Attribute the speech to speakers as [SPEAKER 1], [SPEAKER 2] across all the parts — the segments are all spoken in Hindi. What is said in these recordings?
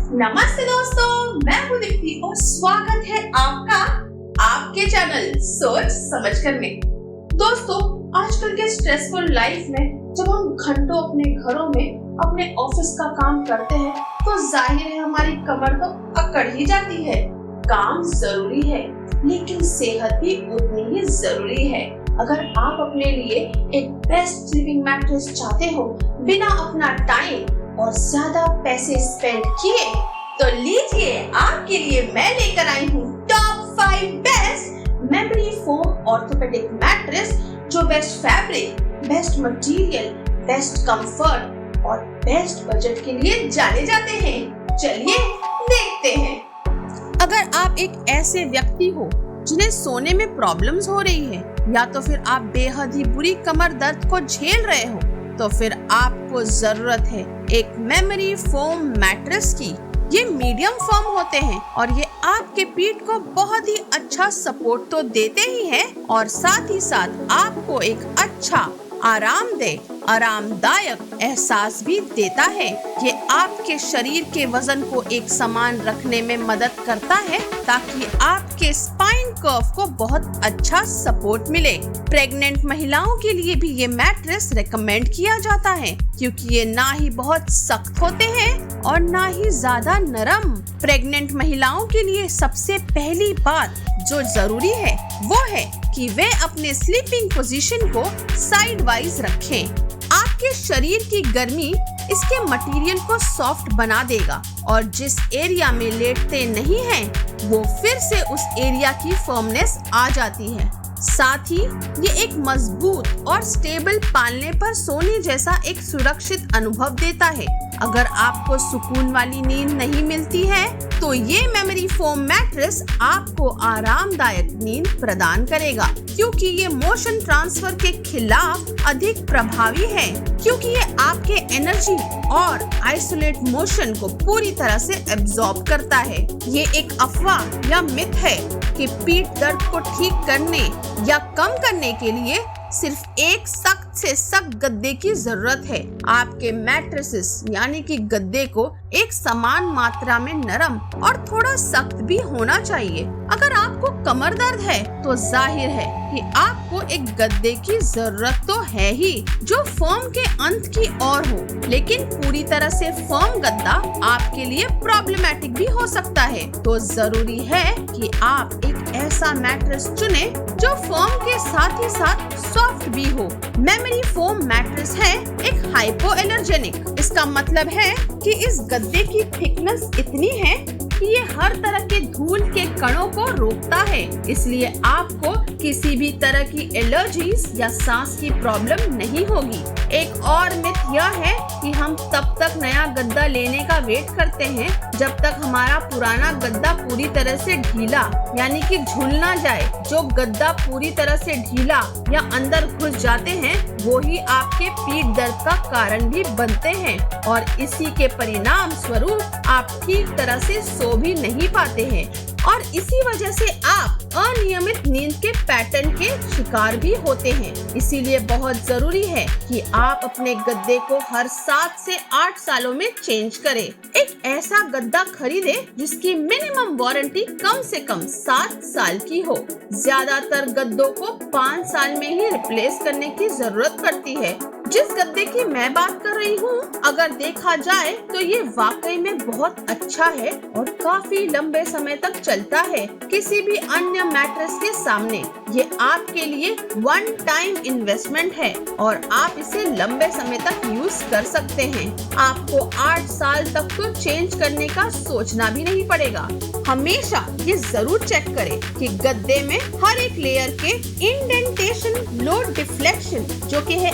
[SPEAKER 1] नमस्ते दोस्तों, मैं हूँ दीप्ति और स्वागत है आपका आपके चैनल सोच समझकर में। दोस्तों, आजकल के स्ट्रेसफुल लाइफ में जब हम घंटों अपने घरों में अपने ऑफिस का काम करते हैं तो जाहिर है हमारी कमर तो अकड़ ही जाती है। काम जरूरी है लेकिन सेहत भी उतनी ही जरूरी है। अगर आप अपने लिए एक बेस्ट स्लीपिंग मैट्रेस चाहते हो बिना अपना टाइम और ज्यादा पैसे स्पेंड किए, तो लीजिए आपके लिए मैं लेकर आई हूँ top 5 best memory foam orthopedic mattress जो best fabric, best material, best comfort और बेस्ट बजट के लिए जाने जाते हैं। चलिए देखते हैं।
[SPEAKER 2] अगर आप एक ऐसे व्यक्ति हो जिन्हें सोने में प्रॉब्लम्स हो रही है या तो फिर आप बेहद ही बुरी कमर दर्द को झेल रहे हो, तो फिर आपको जरूरत है एक मेमोरी फोम मैट्रेस की। ये मीडियम फर्म होते हैं और ये आपके पीठ को बहुत ही अच्छा सपोर्ट तो देते ही हैं और साथ ही साथ आपको एक अच्छा आरामदायक एहसास भी देता है। ये आपके शरीर के वजन को एक समान रखने में मदद करता है ताकि आपके स्पाइन कर्व को बहुत अच्छा सपोर्ट मिले। प्रेग्नेंट महिलाओं के लिए भी ये मैट्रेस रेकमेंड किया जाता है क्योंकि ये ना ही बहुत सख्त होते हैं और ना ही ज्यादा नरम। प्रेग्नेंट महिलाओं के लिए सबसे पहली बात जो जरूरी है वो है कि वे अपने स्लीपिंग पोजीशन को साइड वाइज रखें। आपके शरीर की गर्मी इसके मटेरियल को सॉफ्ट बना देगा और जिस एरिया में लेटते नहीं हैं वो फिर से उस एरिया की फर्मनेस आ जाती है। साथ ही ये एक मजबूत और स्टेबल पालने पर सोने जैसा एक सुरक्षित अनुभव देता है। अगर आपको सुकून वाली नींद नहीं मिलती है तो ये मेमोरी फोम मैट्रेस आपको आरामदायक नींद प्रदान करेगा क्योंकि ये मोशन ट्रांसफर के खिलाफ अधिक प्रभावी है, क्योंकि ये आपके एनर्जी और आइसोलेट मोशन को पूरी तरह से एब्जॉर्ब करता है। ये एक अफवाह या मिथ है कि पीठ दर्द को ठीक करने या कम करने के लिए सिर्फ एक सख्त से सख्त गद्दे की जरूरत है। आपके मैट्रेसेस यानी कि गद्दे को एक समान मात्रा में नरम और थोड़ा सख्त भी होना चाहिए। अगर आपको कमर दर्द है तो जाहिर है कि आपको एक गद्दे की जरूरत तो है ही जो फर्म के अंत की ओर हो, लेकिन पूरी तरह से फर्म गद्दा आपके लिए प्रॉब्लमेटिक भी हो सकता है। तो जरूरी है कि आप एक ऐसा मैट्रेस चुने जो फर्म के साथ ही साथ सॉफ्ट भी हो। मेमोरी फोम मैट्रेस है एक हाइपो एलर्जेनिक। इसका मतलब है कि इस गद्दे की थिकनेस इतनी है कि ये हर तरह के धूल के कणों को रोकता है, इसलिए आपको किसी भी तरह की एलर्जीज या सांस की प्रॉब्लम नहीं होगी। एक और मिथ यह है कि हम तब तक नया गद्दा लेने का वेट करते हैं जब तक हमारा पुराना गद्दा पूरी तरह से ढीला यानी कि झूल ना जाए। जो गद्दा पूरी तरह से ढीला या अंदर घुस जाते हैं वो ही आपके पीठ दर्द का कारण भी बनते हैं और इसी के परिणाम स्वरूप आप ठीक तरह से सो भी नहीं पाते हैं और इसी वजह से आप अनियमित नींद के पैटर्न के शिकार भी होते हैं। इसीलिए बहुत जरूरी है कि आप अपने गद्दे को हर 7 से 8 सालों में चेंज करें। एक ऐसा गद्दा खरीदें जिसकी मिनिमम वारंटी कम से कम 7 साल की हो। ज्यादातर गद्दों को 5 साल में ही रिप्लेस करने की जरूरत पड़ती है। जिस गद्दे की मैं बात कर रही हूँ, अगर देखा जाए तो ये वाकई में बहुत अच्छा है और काफी लंबे समय तक चलता है किसी भी अन्य मैट्रेस के सामने। ये आपके लिए वन टाइम इन्वेस्टमेंट है और आप इसे लंबे समय तक यूज कर सकते हैं। आपको 8 साल तक तो चेंज करने का सोचना भी नहीं पड़ेगा। हमेशा ये जरूर चेक करें कि गद्दे में हर एक लेयर के इंडेंटेशन, लोड डिफ्लेक्शन जो कि है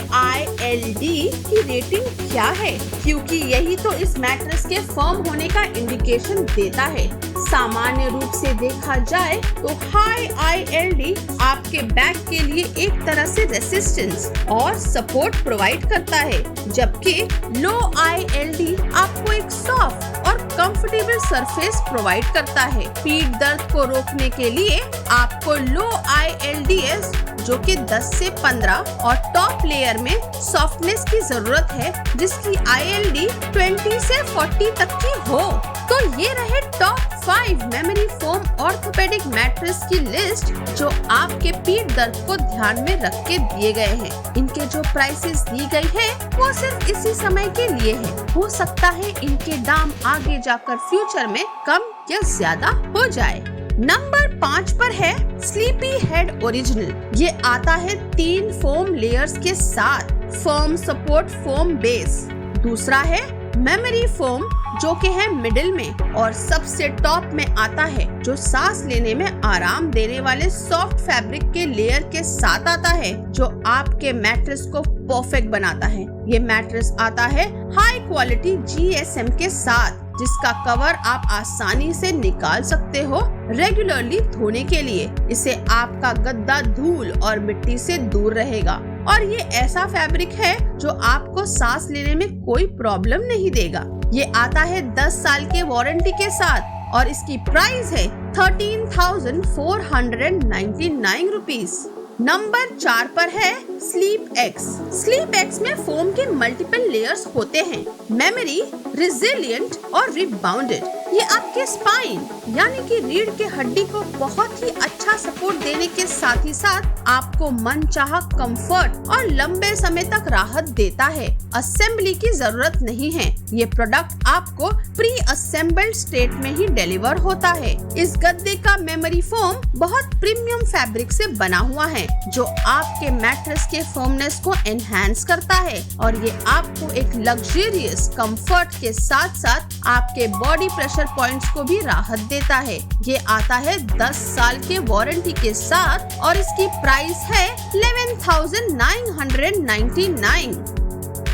[SPEAKER 2] ILD की रेटिंग क्या है, क्योंकि यही तो इस मैट्रेस के फर्म होने का इंडिकेशन देता है। सामान्य रूप से देखा जाए तो हाई ILD आपके बैक के लिए एक तरह से रेसिस्टेंस और सपोर्ट प्रोवाइड करता है, जबकि लो ILD आपको एक सॉफ्ट और कंफर्टेबल सरफेस प्रोवाइड करता है। पीठ दर्द को रोकने के लिए आपको लो ILDS जो कि 10 से 15 और टॉप लेयर में सॉफ्टनेस की जरूरत है जिसकी ILD 20 से 40 तक की हो। तो ये रहे top 5 memory foam orthopedic mattress की लिस्ट जो आपके पीठ दर्द को ध्यान में रख के दिए गए हैं। इनके जो प्राइसेस दी गई है वो सिर्फ इसी समय के लिए है। हो सकता है इनके दाम आगे जाकर फ्यूचर में कम या ज्यादा हो जाए। नंबर 5 पर है स्लीपी हेड ओरिजिनल। ये आता है 3 फोम लेयर्स के साथ, फर्म सपोर्ट फोम बेस। दूसरा है मेमोरी फोम जो कि है मिडिल में और सबसे टॉप में आता है जो सांस लेने में आराम देने वाले सॉफ्ट फैब्रिक के लेयर के साथ आता है जो आपके मैट्रेस को परफेक्ट बनाता है। ये मैट्रेस आता है हाई क्वालिटी GSM के साथ जिसका कवर आप आसानी से निकाल सकते हो रेगुलरली धोने के लिए। इससे आपका गद्दा धूल और मिट्टी से दूर रहेगा और ये ऐसा फैब्रिक है जो आपको सांस लेने में कोई प्रॉब्लम नहीं देगा। ये आता है 10 साल के वारंटी के साथ और इसकी प्राइस है 13,499 रुपीस। नंबर 4 पर है स्लीप एक्स। स्लीप एक्स में फोम के मल्टीपल लेयर्स होते हैं, मेमोरी, रिजिलियंट और रिबाउंडेड। ये आपके स्पाइन यानी कि रीढ़ के हड्डी को बहुत ही अच्छा सपोर्ट देने के साथ ही साथ आपको मनचाहा कंफर्ट और लंबे समय तक राहत देता है। असेंबली की जरूरत नहीं है। ये प्रोडक्ट आपको प्री असेंबल्ड स्टेट में ही डिलीवर होता है। इस गद्दे का मेमोरी फोम बहुत प्रीमियम फैब्रिक से बना हुआ है जो आपके मैट्रेस के फर्मनेस को एनहांस करता है और ये आपको एक लग्जरियस कंफर्ट के साथ साथ आपके बॉडी प्रेशर पॉइंट्स को भी राहत देता है। ये आता है 10 साल के वारंटी के साथ और इसकी प्राइस है 11,999।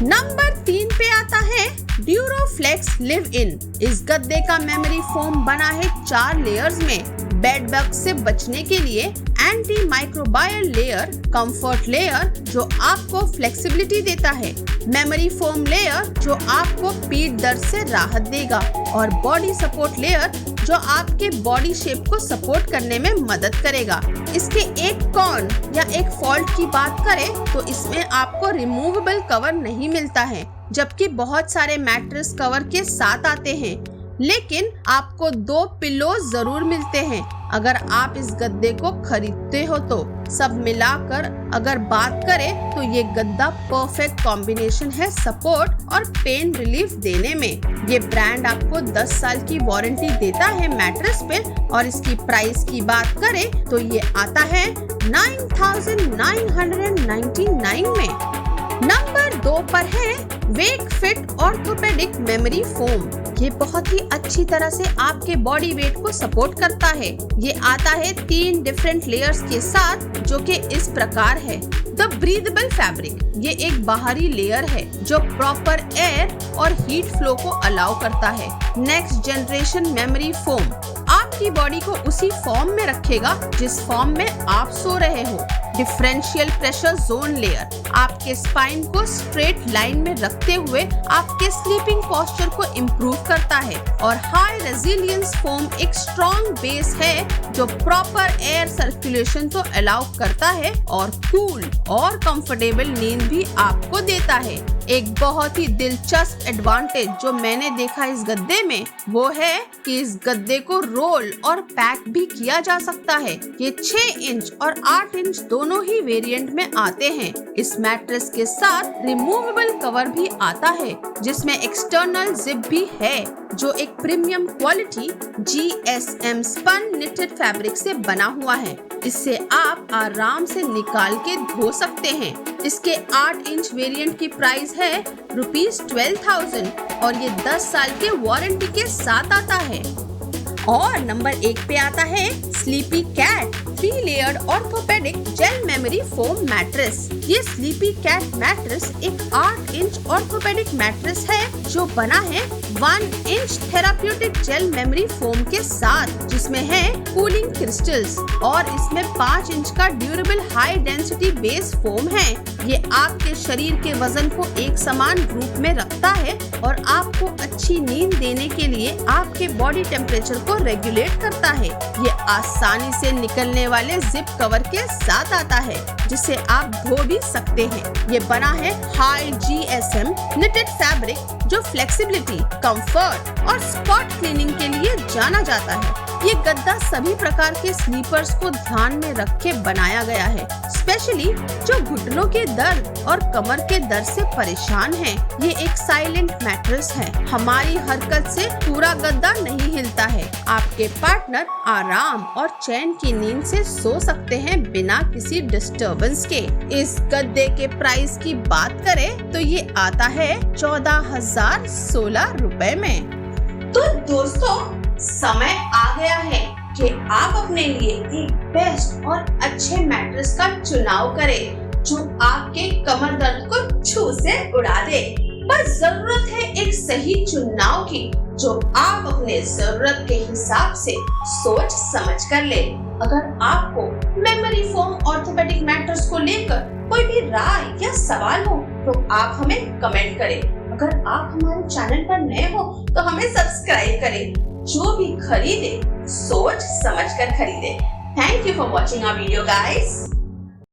[SPEAKER 2] नंबर 3 पे आता है ड्यूरोफ्लेक्स लिव इन। इस गद्दे का मेमोरी फोम बना है 4 लेयर्स में, बेड बग से बचने के लिए anti microbial layer, comfort layer जो आपको फ्लेक्सिबिलिटी देता है, मेमोरी फोम लेयर जो आपको पीठ दर्द से राहत देगा और बॉडी सपोर्ट लेयर जो आपके बॉडी शेप को सपोर्ट करने में मदद करेगा। इसके एक कॉन या एक फॉल्ट की बात करें तो इसमें आपको रिमूवेबल कवर नहीं मिलता है, जबकि बहुत सारे मैट्रेस कवर के साथ आते हैं, लेकिन आपको 2 पिलोज जरूर मिलते हैं अगर आप इस गद्दे को खरीदते हो तो। सब मिलाकर अगर बात करें तो ये गद्दा परफेक्ट कॉम्बिनेशन है सपोर्ट और पेन रिलीफ देने में। ये ब्रांड आपको 10 साल की वारंटी देता है मैट्रेस पे और इसकी प्राइस की बात करें तो ये आता है 9,999 में। नंबर 2 पर है वेक फिट ऑर्थोपेडिक मेमोरी फोम। ये बहुत ही अच्छी तरह से आपके बॉडी वेट को सपोर्ट करता है। ये आता है 3 डिफरेंट लेयर्स के साथ जो कि इस प्रकार है। द ब्रीदेबल फैब्रिक, ये एक बाहरी लेयर है जो प्रॉपर एयर और हीट फ्लो को अलाउ करता है। नेक्स्ट जनरेशन मेमोरी फोम आपकी बॉडी को उसी फॉर्म में रखेगा जिस फॉर्म में आप सो रहे हो। डिफरेंशियल प्रेशर जोन लेयर आपके स्पाइन को स्ट्रेट लाइन में रखते हुए आपके स्लीपिंग पोस्चर को इम्प्रूव करता है और हाई रेजिलियंस फोम एक स्ट्रॉन्ग बेस है जो प्रॉपर एयर सर्कुलेशन को अलाउ करता है और कूल और कंफर्टेबल नींद भी आपको देता है। एक बहुत ही दिलचस्प एडवांटेज जो मैंने देखा इस गद्दे में वो है कि इस गद्दे को रोल और पैक भी किया जा सकता है। ये 6 इंच और 8 इंच दोनों ही वेरिएंट में आते हैं। इस मैट्रेस के साथ रिमूवेबल कवर भी आता है जिसमें एक्सटर्नल जिप भी है जो एक premium quality GSM spun knitted fabric से बना हुआ है। इससे आप आराम से निकाल के धो सकते हैं। इसके 8 इंच वेरिएंट की प्राइस है ₹12,000 और ये 10 साल के वारंटी के साथ आता है। और नंबर 1 पे आता है sleepy cat 3 layered orthopaedic gel memory foam mattress. ये स्लीपी कैट मैट्रेस एक 8 इंच ऑर्थोपेडिक मैट्रेस है जो बना है 1 inch therapeutic gel memory foam के साथ जिसमें है कूलिंग क्रिस्टल्स और इसमें 5 इंच का durable high density base foam है। ये आपके शरीर के वजन को एक समान रूप में रखता है और आपको अच्छी नींद देने के लिए आपके बॉडी टेम्परेचर को रेगुलेट करता है। ये आसानी से निकलने वाले जिप कवर के साथ आता है जिसे आप धो भी सकते हैं। ये बना है हाई GSM निटेड फैब्रिक जो फ्लेक्सिबिलिटी, कंफर्ट और स्पॉट क्लीनिंग के लिए जाना जाता है। ये गद्दा सभी प्रकार के स्लीपर्स को ध्यान में रख के बनाया गया है, स्पेशली जो घुटनों के दर्द और कमर के दर्द से परेशान हैं। ये एक साइलेंट मैट्रेस है। हमारी हरकत से पूरा गद्दा नहीं हिलता है। आपके पार्टनर आराम और चैन की नींद से सो सकते हैं बिना किसी डिस्टर्बेंस के। इस गद्दे के प्राइस की बात करें तो ये आता है 14,016 रुपए में।
[SPEAKER 1] तो दोस्तों, समय आ गया है कि आप अपने लिए एक बेस्ट और अच्छे मैट्रेस का चुनाव करें जो आपके कमर दर्द को छू से उड़ा दे। बस जरूरत है एक सही चुनाव की जो आप अपने जरूरत के हिसाब से सोच समझ कर ले। अगर आपको मेमोरी फोम ऑर्थोपेडिक मैट्रेस को लेकर कोई भी राय या सवाल हो तो आप हमें कमेंट करें। अगर आप हमारे चैनल पर नए हो तो हमें सब्सक्राइब करें। जो भी खरीदे सोच समझकर खरीदे। Thank you for watching our video guys.